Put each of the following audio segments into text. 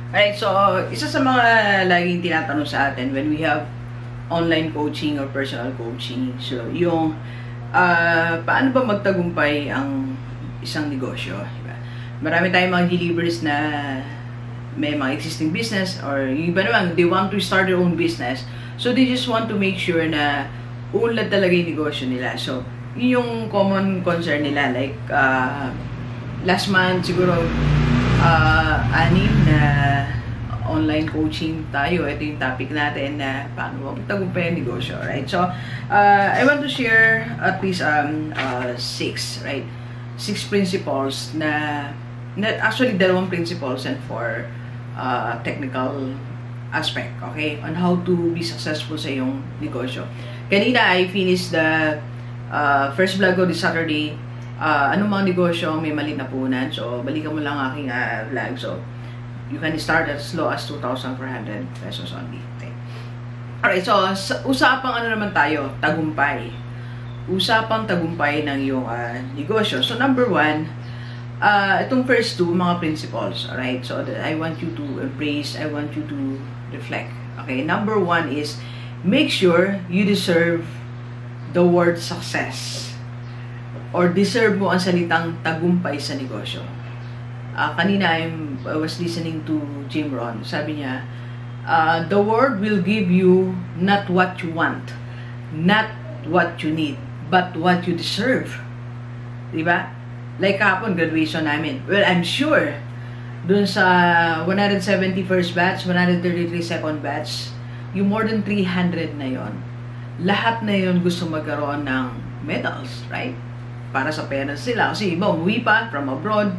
Alright, so isa sa mga laging tinatanong sa atin when we have online coaching or personal coaching, so yung paano ba magtagumpay ang isang negosyo, diba? Marami tayong mga delivers na may mga existing business or yung iba naman, they want to start their own business, so they just want to make sure na unlad talaga yung negosyo nila. So yun yung common concern nila, like last month siguro 6 na online coaching tayo. Ito yung topic natin na paano magtagumpay ang negosyo, right? So, I want to share at least 6, right? 6 principles na actually 2 principles and 4 technical aspect, okay? On how to be successful sa iyong negosyo. Kanina, I finished the first vlog ko this Saturday. Anong mga negosyo may mali na punan. So, balikan mo lang aking vlog. So, you can start as low as 2,400 pesos only. Okay. Alright, so, usapang ano naman tayo? Tagumpay. Usapang tagumpay ng iyong negosyo. So, number 1, itong first 2, mga principles. Alright, so, I want you to embrace, I want you to reflect. Okay, number 1 is, make sure you deserve the word success. Or deserve mo ang salitang tagumpay sa negosyo. Kanina, I was listening to Jim Rohn. Sabi niya, the world will give you not what you want, not what you need, but what you deserve. Diba? Like kahapon, graduation namin. Well, I'm sure, dun sa 171st batch, 133 second batch, yung more than 300 na yon, lahat na yon gusto magkaroon ng medals, right? Para sa parents sila. Kasi iba, umuwi pa from abroad.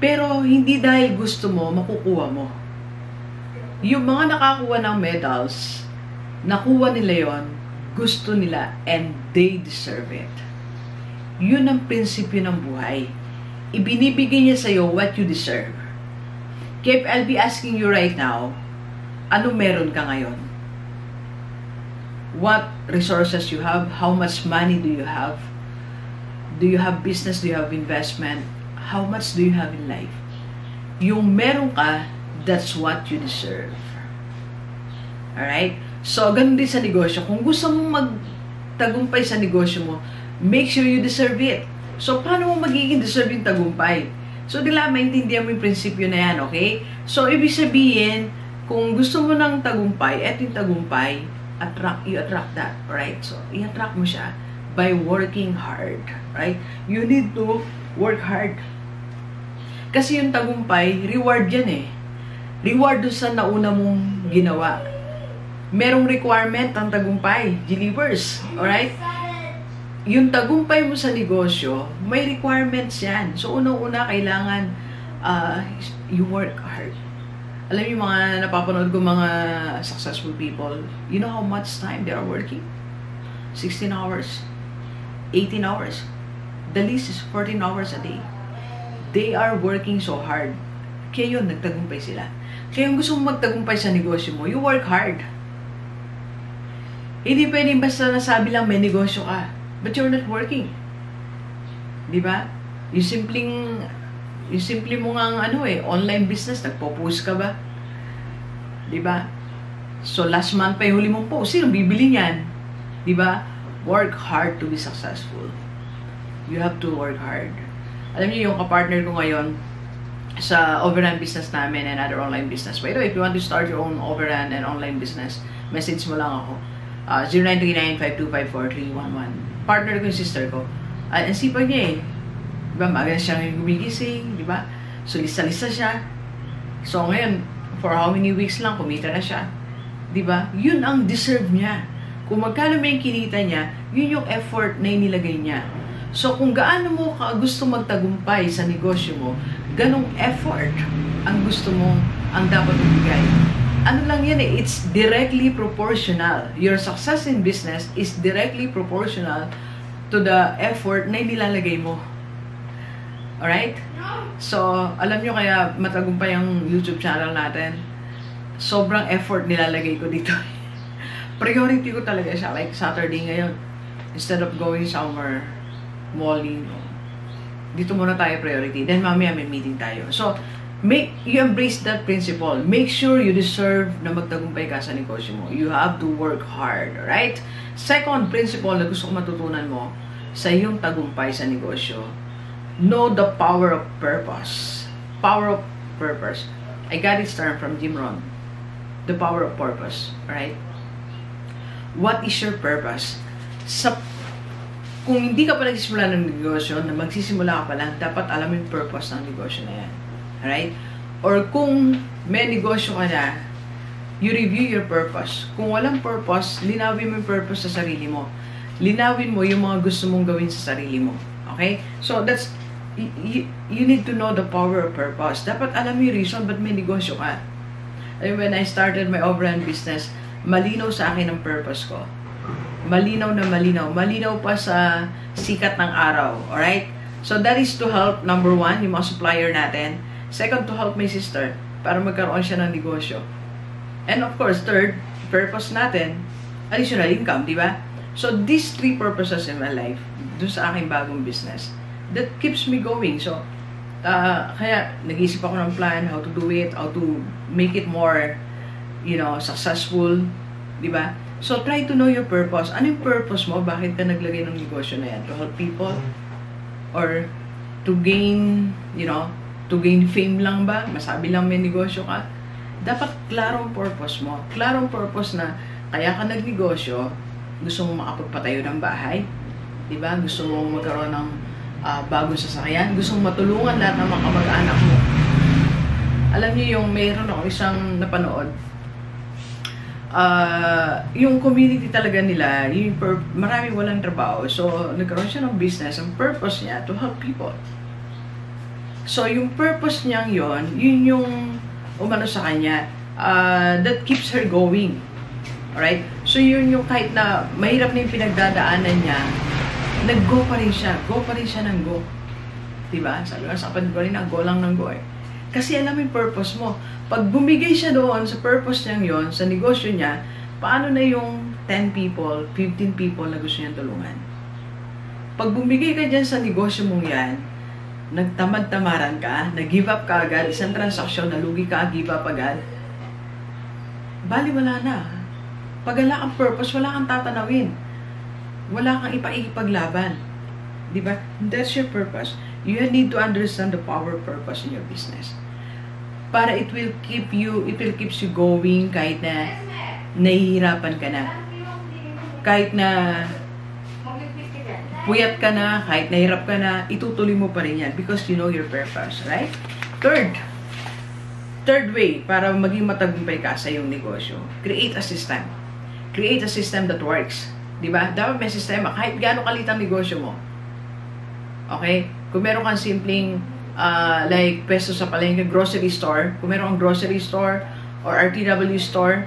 Pero hindi dahil gusto mo, makukuha mo. Yung mga nakakuha ng medals, nakuha nila yon, gusto nila, and they deserve it. Yun ang prinsipyo ng buhay. Ibinibigay niya sa'yo what you deserve. Kaya I'll be asking you right now, ano meron ka ngayon? What resources you have? How much money do you have? Do you have business? Do you have investment? How much do you have in life? Yung meron ka, that's what you deserve. Alright? So, ganun din sa negosyo. Kung gusto mong magtagumpay sa negosyo mo, make sure you deserve it. So, paano mo magiging deserve yung tagumpay? So, maintindihan mo yung prinsipyo na yan, okay? So, ibig sabihin, kung gusto mo ng tagumpay, eto yung tagumpay, you attract that, right? So, i-attract mo siya by working hard, right? You need to work hard. Kasi yung tagumpay, reward yan eh. Reward doon sa nauna mong ginawa. Merong requirement ang tagumpay, delivers, alright? Yung tagumpay mo sa negosyo, may requirements yan. So, unang-una, kailangan you work hard. Alam niyo mga napapanood ko mga successful people, you know how much time they are working? 16 hours. 18 hours. The least is 14 hours a day. They are working so hard. Kaya yun, nagtagumpay sila. Kaya yung gusto mong magtagumpay sa negosyo mo, you work hard. Hindi pwedeng basta nasabi lang may negosyo ka, but you're not working. Diba? Yung simple mo nga online business, nagpo-post ka ba? Diba? So last month pa yung huli mong post, sino bibili niyan? Diba? Work hard to be successful. You have to work hard. Alam niyo yung kapartner ko ngayon sa overrun business namin and other online business. By the way, if you want to start your own overrun and online business, message mo lang ako. 0939-525-4311. Partner ko yung sister ko. Ang sipag niya eh. Diba? Maga siya gumigising. Diba? So, lisa-lisa siya. So, ngayon, for how many weeks lang, kumita na siya. Diba? Yun ang deserve niya. Kung magkano may kinita niya, yun yung effort na inilagay niya. So, kung gaano mo gusto magtagumpay sa negosyo mo, ganong effort ang gusto mo, ang dapat ibigay. Ano lang yan eh, it's directly proportional. Your success in business is directly proportional to the effort na inilalagay mo. Alright? So, alam nyo kaya matagumpay ang YouTube channel natin. Sobrang effort nilalagay ko dito. Priority ko talaga siya. Like Saturday ngayon, instead of going somewhere, malling, dito muna tayo priority. Then mamaya may meeting tayo. So, You embrace that principle. Make sure you deserve na magtagumpay ka sa negosyo mo. You have to work hard, right? Second principle na gusto kong matutunan mo sa iyong tagumpay sa negosyo, know the power of purpose. Power of purpose. I got it started from Jim Rohn. The power of purpose, right? What is your purpose? Kung hindi ka pa nagsisimula ng negosyo, na magsisimula ka pa lang, dapat alam mo yung purpose ng negosyo na yan. Alright? Or kung may negosyo ka na, you review your purpose. Kung walang purpose, linawin mo yung purpose sa sarili mo. Linawin mo yung mga gusto mong gawin sa sarili mo. Okay? So, that's, you need to know the power of purpose. Dapat alam mo yung reason ba't may negosyo ka. And when I started my overall business, malinaw sa akin ang purpose ko. Malinaw na malinaw. Malinaw pa sa sikat ng araw. Alright? So, that is to help, number one, yung mga supplier natin. Second, to help my sister para magkaroon siya ng negosyo. And of course, third, purpose natin, additional income, di ba? So, these three purposes in my life, dun sa aking bagong business, that keeps me going. So, kaya, nag-isip ako ng plan, how to do it, how to make it more, successful, di ba? So, try to know your purpose. Ano yung purpose mo? Bakit ka naglagay ng negosyo na yan? To help people? Or to gain, to gain fame lang ba? Masabi lang may negosyo ka? Dapat klarong purpose mo. Klarong purpose na kaya ka nagnegosyo, gusto mong makapagpatayo ng bahay, diba? Gusto mong magkaroon ng bagong sasakyan, gusto mong matulungan lahat ng mga kamag-anak mo. Alam niyo yung mayroon ako isang napanood, yung community talaga nila, marami walang trabaho. So, nagkaroon siya ng business. Ang purpose niya, to help people. So, yung purpose niyang yun yung umano sa kanya, that keeps her going. Alright? So, yun yung kahit na mahirap na yung pinagdadaanan niya, nag-go pa rin siya. Go pa rin siya ng go. Diba? Sabi nga sa kapatid ko rin, go lang ng go eh. Kasi alam mo yung purpose mo. Pag bumigay siya doon sa purpose niyang yon, sa negosyo niya, paano na yung 10 people, 15 people na gusto niyang tulungan? Pag bumigay ka dyan sa negosyo mong yan, nagtamad-tamaran ka, nag-give up ka agad, isang transaksyon, nalugi ka, give up agad, bali wala na. Pag wala kang purpose, wala kang tatanawin. Wala kang ipaglaban. Diba? That's your purpose. You need to understand the power of purpose in your business. Para it will keeps you going kahit na nahihirapan ka na. Kahit na puyat ka na, kahit nahirap ka na, itutuloy mo pa rin yan because you know your purpose, right? Third way para maging matagumpay ka sa iyong negosyo, create a system. Create a system that works. Diba? Dapat may sistema. Kahit gaano kalit ang negosyo mo. Okay? Kung meron kang simpleng like peso sa palengke, grocery store, kung meron kang grocery store or RTW store,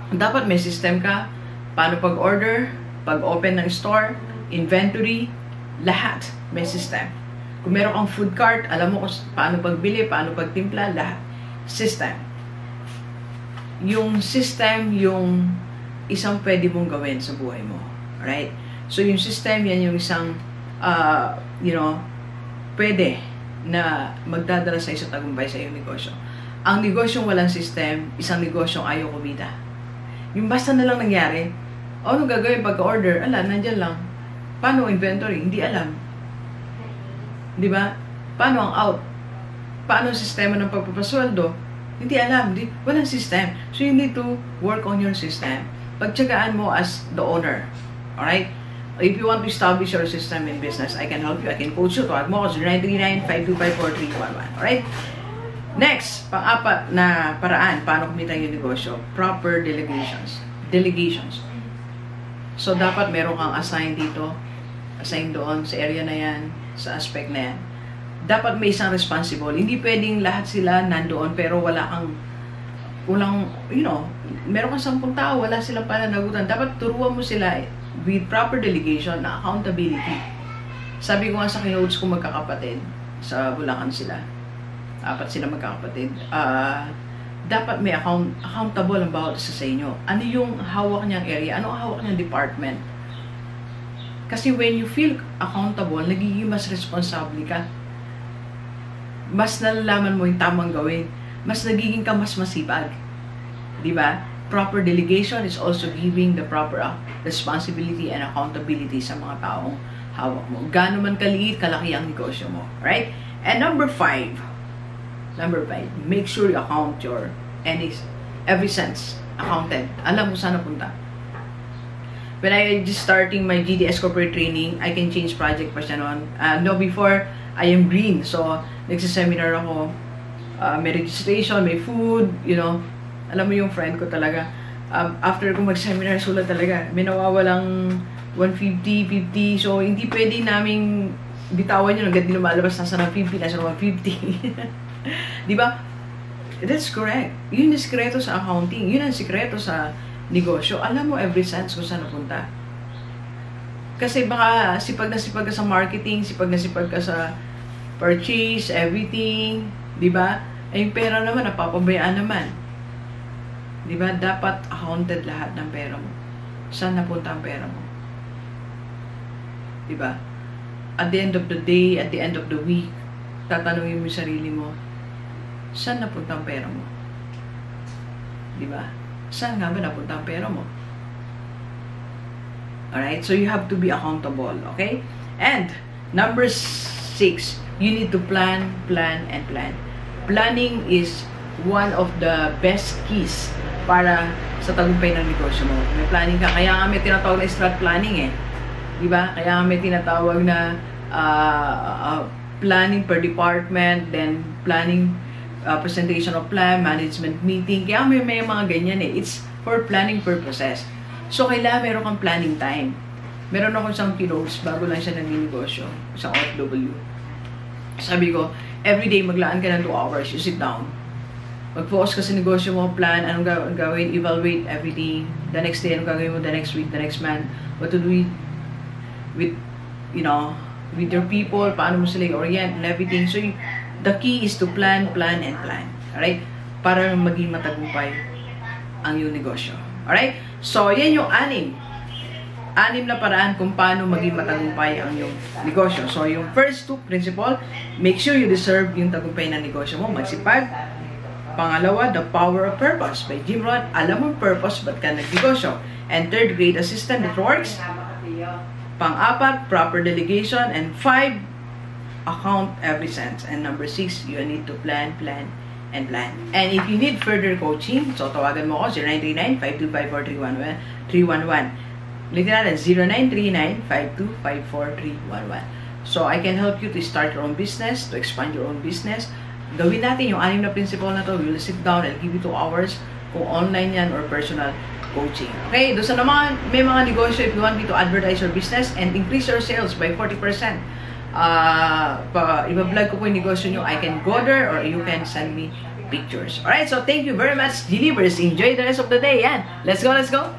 dapat may system ka. Paano pag-order, pag-open ng store, inventory, lahat may system. Kung meron kang food cart, alam mo kung paano pagbili, paano pagtimpla, lahat. System. Yung system, yung isang pwede mong gawin sa buhay mo. Alright? So, yung system, yan yung isang, pwede na magdadala sa isang tagumpay sa iyong negosyo. Ang negosyong walang system, isang negosyong ayaw kumita. Yung basta na lang nangyari, ano gagawin pagka-order? Nandyan lang. Paano inventory? Hindi alam. Di ba? Paano ang out? Paano ang sistema ng pagpapasweldo? Hindi alam. Walang system. So, you need to work on your system. Pagtsagaan mo as the owner. Alright? If you want to establish your system in business, I can help you. I can coach you. Tawag mo ako 0939-525-4311. Alright? Next, pang-apat na paraan paano kumita yung negosyo. Proper delegations. So, dapat meron kang assign dito, assign doon, sa area na yan, sa aspect na yan. Dapat may isang responsible. Hindi pwedeng lahat sila nandoon, pero walang, meron kang 10 tao, wala silang pananagutan. Dapat turuan mo sila with proper delegation na accountability. Sabi ko nga sa kinotes ko magkakapatid, sa Bulacan sila. 4 sila magkakapatid. Dapat may accountable ang bawat isa sa inyo. Ano yung hawak niyang area? Ano ang hawak niyang department? Kasi when you feel accountable, nagiging mas responsable ka. mas nalalaman mo yung tamang gawin. Mas nagiging ka mas masipag. Di ba? Proper delegation is also giving the proper responsibility and accountability sa mga taong hawak mo. Gaano man kaliit, kalaki ang negosyo mo. Right? And number 5, make sure you account your every cents accounted. Alam mo saan napunta. When I just starting my GDS corporate training, I can change project pa siya noon. No, before, I am green. So, nagsiseminar ako. May registration, may food, you know. Alam mo yung friend ko talaga. After ko mag-seminar, sulat talaga. May nawawalang 150, 50. So, hindi pwede naming bitawan yun. Agad din lumalabas nasa ng 50, nasa ng 150. Di ba? That's correct. Yun yung sikreto sa accounting. Yun ang sikreto sa negosyo. Alam mo every cent kung saan napunta. Kasi baka sipag na sipag ka sa marketing, sipag na sipag ka sa purchase, everything. Di ba? Ay, yung pera naman, napapabayaan naman. Di ba? Dapat accounted lahat ng pera mo. Saan napunta ang pera mo? Di ba? At the end of the day, at the end of the week, tatanungin mo yung sarili mo, saan napunta ang pera mo? Di ba? Saan nga ba napunta ang pera mo? Alright? So, you have to be accountable. Okay? And, number 6, you need to plan, and plan. Planning is one of the best keys para sa tagumpay ng negosyo mo. May planning ka. Kaya nga may tinatawag na strat planning eh. Diba? Kaya nga may tinatawag na planning per department, then planning presentation of plan, management meeting. Kaya may mga ganyan eh. It's for planning purposes. So, kailangan meron kang planning time. Meron ako isang kinos bago lang siya nag-negosyo, isang OFW. Sabi ko, everyday maglaan ka ng 2 hours, you sit down. Mag-focus ka sa negosyo mo, plan, anong gawin, evaluate everything. The next day, anong gagawin mo, the next week, the next month, what to do with you know, with your people, paano mo sila i-orient and everything. So, the key is to plan, and plan. Alright? Para maging matagumpay ang iyong negosyo. Alright? So, yan yung 6 na paraan kung paano maging matagumpay ang iyong negosyo. So, yung first 2 principle, make sure you deserve yung tagumpay ng negosyo mo. Magsipag. Pangalawa, The Power of Purpose by Jim Rohn. Alam mo purpose, ba't ka nagnegosyo? And third, create a system that works. Pang-4, proper delegation. And 5, account every cent. And number 6, you need to plan, and plan. And if you need further coaching, so tawagan mo ako 0939-5254311. Ulitin natin, 0939-5254311. So, I can help you to start your own business, to expand your own business. Gawin natin yung 6 na principle na to. We will sit down and give you 2 hours kung online yan or personal coaching. Okay, doon sa naman, may mga negosyo, if you want me to advertise your business and increase your sales by 40%, iba-vlog ko po yung negosyo nyo, I can go there or you can send me pictures. Alright, so thank you very much, Delivers. Enjoy the rest of the day. Yan. Let's go, let's go.